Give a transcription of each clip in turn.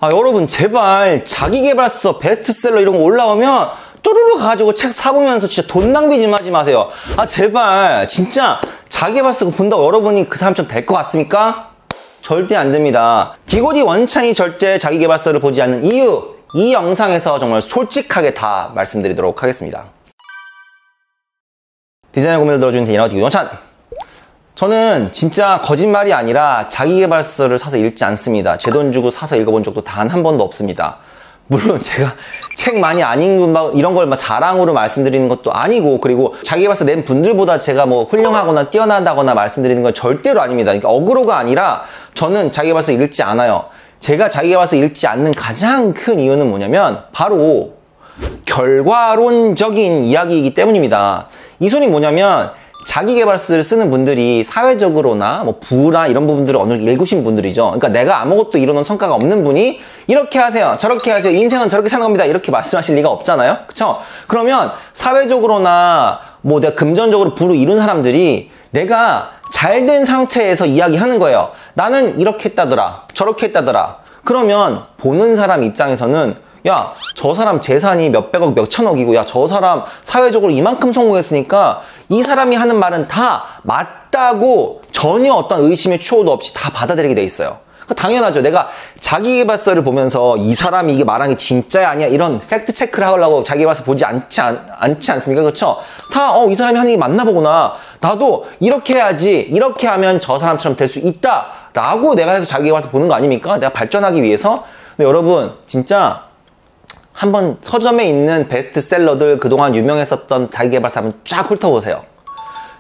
여러분 제발 자기계발서 베스트셀러 이런 거 올라오면 쪼르르 가가지고 책 사보면서 진짜 돈 낭비 좀 하지 마세요. 제발 진짜 자기계발서 본다고 여러분이 그 사람처럼 될 것 같습니까? 절대 안 됩니다. 디고디 원창이 절대 자기계발서를 보지 않는 이유, 이 영상에서 정말 솔직하게 다 말씀드리도록 하겠습니다. 디자인의 고민을 들어주는 디자이너 디고디 원창! 저는 진짜 거짓말이 아니라 자기계발서를 사서 읽지 않습니다. 제 돈 주고 사서 읽어본 적도 단 한 번도 없습니다. 물론 제가 책 많이 안 읽는 이런 걸 자랑으로 말씀드리는 것도 아니고, 그리고 자기계발서 낸 분들보다 제가 뭐 훌륭하거나 뛰어나다거나 말씀드리는 건 절대로 아닙니다. 그러니까 어그로가 아니라 저는 자기계발서 읽지 않아요. 제가 자기계발서 읽지 않는 가장 큰 이유는 뭐냐면 바로 결과론적인 이야기이기 때문입니다. 이 소리 뭐냐면 자기계발서를 쓰는 분들이 사회적으로나 뭐 부나 이런 부분들을 어느 정도 읽으신 분들이죠. 그러니까 내가 아무것도 이루는 성과가 없는 분이 이렇게 하세요, 저렇게 하세요, 인생은 저렇게 사는 겁니다, 이렇게 말씀하실 리가 없잖아요. 그쵸? 그러면 사회적으로나 뭐 내가 금전적으로 부를 이룬 사람들이 내가 잘된 상태에서 이야기하는 거예요. 나는 이렇게 했다더라, 저렇게 했다더라. 그러면 보는 사람 입장에서는 야, 저 사람 재산이 몇백억 몇천억이고, 야, 저 사람 사회적으로 이만큼 성공했으니까 이 사람이 하는 말은 다 맞다고 전혀 어떤 의심의 추호도 없이 다 받아들이게 돼 있어요. 당연하죠. 내가 자기계발서를 보면서 이 사람이 이게 말한 게 진짜야 아니야 이런 팩트 체크를 하려고 자기계발서 보지 않지 않습니까? 그렇죠? 다 이 사람이 하는 게 맞나 보구나, 나도 이렇게 해야지, 이렇게 하면 저 사람처럼 될 수 있다 라고 내가 해서 자기계발서 보는 거 아닙니까? 내가 발전하기 위해서. 근데 여러분 진짜 한번 서점에 있는 베스트셀러들, 그동안 유명했었던 자기계발서 한번 쫙 훑어보세요.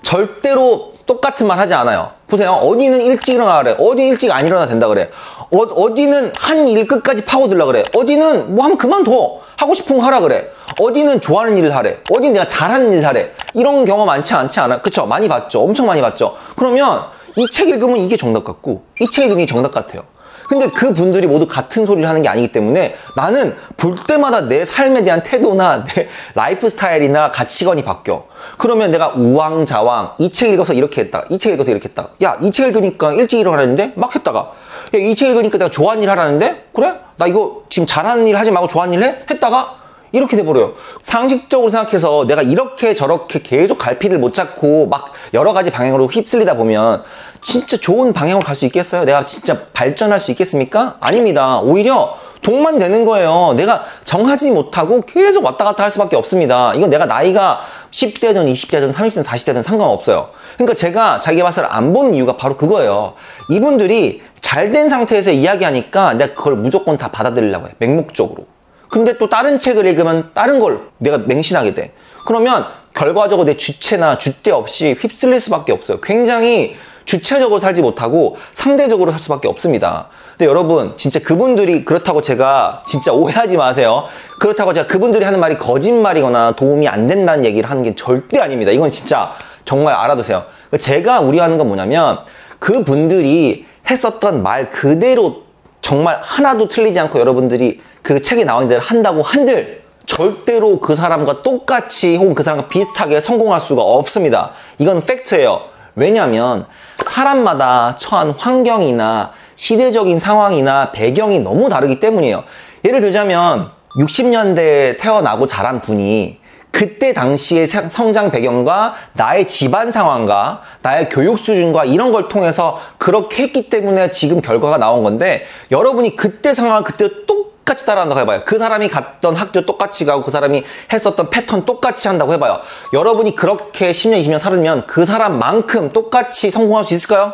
절대로 똑같은 말 하지 않아요. 보세요. 어디는 일찍 일어나 그래, 어디는 일찍 안 일어나 된다 그래, 어디는 한 일 끝까지 파고들라 그래, 어디는 뭐 하면 그만둬, 하고 싶은 거 하라 그래, 어디는 좋아하는 일을 하래, 어디는 내가 잘하는 일을 하래. 이런 경험 많지 않아요? 그쵸? 많이 봤죠? 엄청 많이 봤죠? 그러면 이 책 읽으면 이게 정답 같고, 이 책 읽으면 이게 정답 같아요. 근데 그 분들이 모두 같은 소리를 하는 게 아니기 때문에 나는 볼 때마다 내 삶에 대한 태도나 내 라이프 스타일이나 가치관이 바뀌어. 그러면 내가 우왕좌왕, 이 책 읽어서 이렇게 했다, 이 책 읽어서 이렇게 했다. 야, 이 책 읽으니까 일찍 일어나는데 막 했다가, 야, 이 책 읽으니까 내가 좋아하는 일 하라는데, 그래? 나 이거 지금 잘하는 일 하지 말고 좋아하는 일 해? 했다가 이렇게 돼버려요. 상식적으로 생각해서 내가 이렇게 저렇게 계속 갈피를 못 잡고 막 여러 가지 방향으로 휩쓸리다 보면 진짜 좋은 방향으로 갈 수 있겠어요? 내가 진짜 발전할 수 있겠습니까? 아닙니다. 오히려 독만 되는 거예요. 내가 정하지 못하고 계속 왔다 갔다 할 수밖에 없습니다. 이건 내가 나이가 10대든 20대든 30대든 40대든 상관없어요. 그러니까 제가 자기계발서를 안 보는 이유가 바로 그거예요. 이분들이 잘된 상태에서 이야기하니까 내가 그걸 무조건 다 받아들이려고 해, 맹목적으로. 근데 또 다른 책을 읽으면 다른 걸 내가 맹신하게 돼. 그러면 결과적으로 내 주체나 줏대 없이 휩쓸릴 수밖에 없어요. 굉장히 주체적으로 살지 못하고 상대적으로 살 수밖에 없습니다. 근데 여러분 진짜 그분들이 그렇다고 제가 진짜 오해하지 마세요. 그렇다고 제가 그분들이 하는 말이 거짓말이거나 도움이 안 된다는 얘기를 하는 게 절대 아닙니다. 이건 진짜 정말 알아두세요. 제가 우려하는 건 뭐냐면 그분들이 했었던 말 그대로 정말 하나도 틀리지 않고 여러분들이 그 책에 나온 대로 한다고 한들 절대로 그 사람과 똑같이 혹은 그 사람과 비슷하게 성공할 수가 없습니다. 이건 팩트예요. 왜냐하면 사람마다 처한 환경이나 시대적인 상황이나 배경이 너무 다르기 때문이에요. 예를 들자면 60년대에 태어나고 자란 분이 그때 당시의 성장 배경과 나의 집안 상황과 나의 교육 수준과 이런 걸 통해서 그렇게 했기 때문에 지금 결과가 나온 건데, 여러분이 그때 상황을 그때 똑같이 따라한다고 해봐요. 그 사람이 갔던 학교 똑같이 가고 그 사람이 했었던 패턴 똑같이 한다고 해봐요. 여러분이 그렇게 10년, 20년 살면 그 사람만큼 똑같이 성공할 수 있을까요?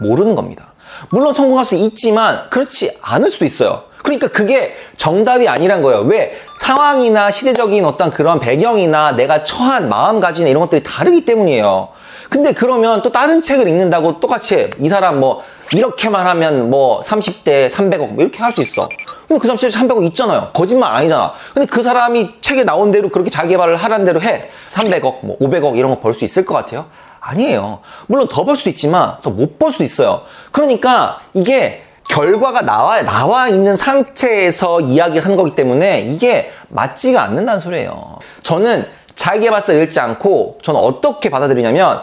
모르는 겁니다. 물론 성공할 수 있지만 그렇지 않을 수도 있어요. 그러니까 그게 정답이 아니란 거예요. 왜? 상황이나 시대적인 어떤 그런 배경이나 내가 처한 마음가짐이나 이런 것들이 다르기 때문이에요. 근데 그러면 또 다른 책을 읽는다고 똑같이 해. 이 사람 뭐 이렇게만 하면 뭐 30대 300억 이렇게 할 수 있어. 근데 그 사람 실제 300억 있잖아요. 거짓말 아니잖아. 근데 그 사람이 책에 나온 대로 그렇게 자기개발을 하라는 대로 해. 300억, 뭐 500억 이런 거 벌 수 있을 것 같아요? 아니에요. 물론 더 벌 수도 있지만 더 못 벌 수도 있어요. 그러니까 이게 결과가 나와 있는 상태에서 이야기를 하는 거기 때문에 이게 맞지가 않는다는 소리예요. 저는 자기계발서 읽지 않고 저는 어떻게 받아들이냐면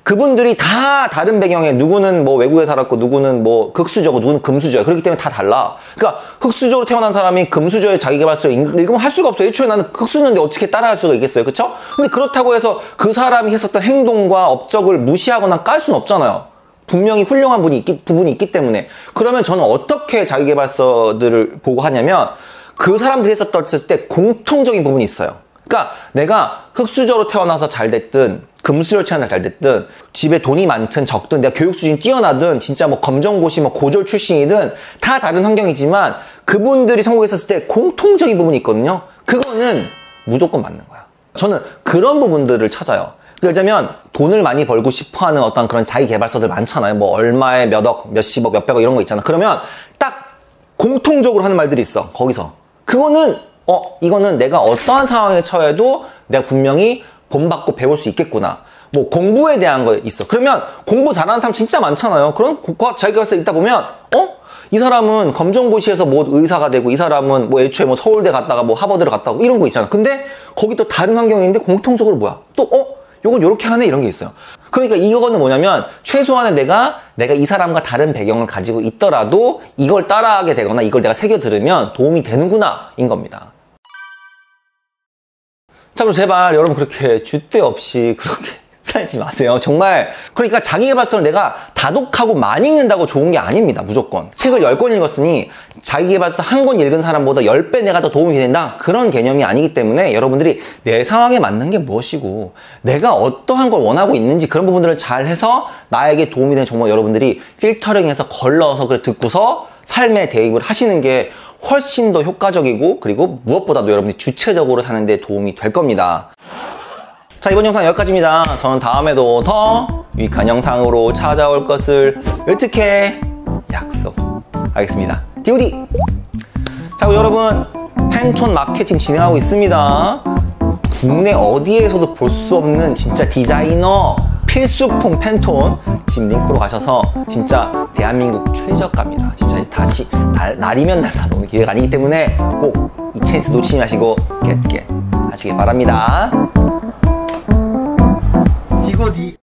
그분들이 다 다른 배경에 누구는 뭐 외국에 살았고 누구는 뭐 흑수저고 누구는 금수저야. 그렇기 때문에 다 달라. 그러니까 흑수저로 태어난 사람이 금수저의 자기계발서를 읽으면 할 수가 없어요. 애초에 나는 흑수저인데 어떻게 따라할 수가 있겠어요. 그쵸? 근데 그렇다고 해서 그 사람이 했었던 행동과 업적을 무시하거나 깔 수는 없잖아요. 분명히 훌륭한 부분이 있기 때문에. 그러면 저는 어떻게 자기계발서들을 보고 하냐면 그 사람들이 했었을 때 공통적인 부분이 있어요. 그러니까 내가 흑수저로 태어나서 잘 됐든 금수저로 태어나서 잘 됐든 집에 돈이 많든 적든 내가 교육 수준이 뛰어나든 진짜 뭐 검정고시 뭐 고졸 출신이든 다 다른 환경이지만 그분들이 성공했었을 때 공통적인 부분이 있거든요. 그거는 무조건 맞는 거야. 저는 그런 부분들을 찾아요. 예를 들자면 돈을 많이 벌고 싶어하는 어떤 그런 자기계발서들 많잖아요. 뭐 얼마에 몇억, 몇십억, 몇백억 이런 거 있잖아. 그러면 딱 공통적으로 하는 말들이 있어. 거기서. 그거는 이거는 내가 어떠한 상황에 처해도 내가 분명히 본받고 배울 수 있겠구나. 뭐 공부에 대한 거 있어. 그러면 공부 잘하는 사람 진짜 많잖아요. 그럼 자기계발서 읽다 보면 이 사람은 검정고시에서 뭐 의사가 되고 이 사람은 뭐 애초에 뭐 서울대 갔다가 뭐 하버드를 갔다고 이런 거 있잖아. 근데 거기 또 다른 환경인데 공통적으로 뭐야? 또 요건 요렇게 하네 이런 게 있어요. 그러니까 이거는 뭐냐면 최소한의 내가 이 사람과 다른 배경을 가지고 있더라도 이걸 따라하게 되거나 이걸 내가 새겨 들으면 도움이 되는구나 인 겁니다. 자, 그럼 제발 여러분 그렇게 줏대 없이 그렇게 살지 마세요. 정말. 그러니까 자기계발서를 내가 다독하고 많이 읽는다고 좋은 게 아닙니다. 무조건. 책을 10권 읽었으니 자기계발서 한 권 읽은 사람보다 10배 내가 더 도움이 된다. 그런 개념이 아니기 때문에 여러분들이 내 상황에 맞는 게 무엇이고 내가 어떠한 걸 원하고 있는지 그런 부분들을 잘 해서 나에게 도움이 되는 정보 여러분들이 필터링해서 걸러서 그걸 듣고서 삶에 대입을 하시는 게 훨씬 더 효과적이고 그리고 무엇보다도 여러분이 주체적으로 사는 데 도움이 될 겁니다. 자, 이번 영상 여기까지입니다. 저는 다음에도 더 유익한 영상으로 찾아올 것을 어떻게 약속하겠습니다. DOD! 자, 여러분 팬톤 마케팅 진행하고 있습니다. 국내 어디에서도 볼 수 없는 진짜 디자이너 필수품 팬톤 지금 링크로 가셔서 진짜 대한민국 최저가입니다. 진짜 다시 날이면 날마다 오는 기회가 아니기 때문에 꼭 이 찬스 놓치지 마시고 겟 하시기 바랍니다. 디고디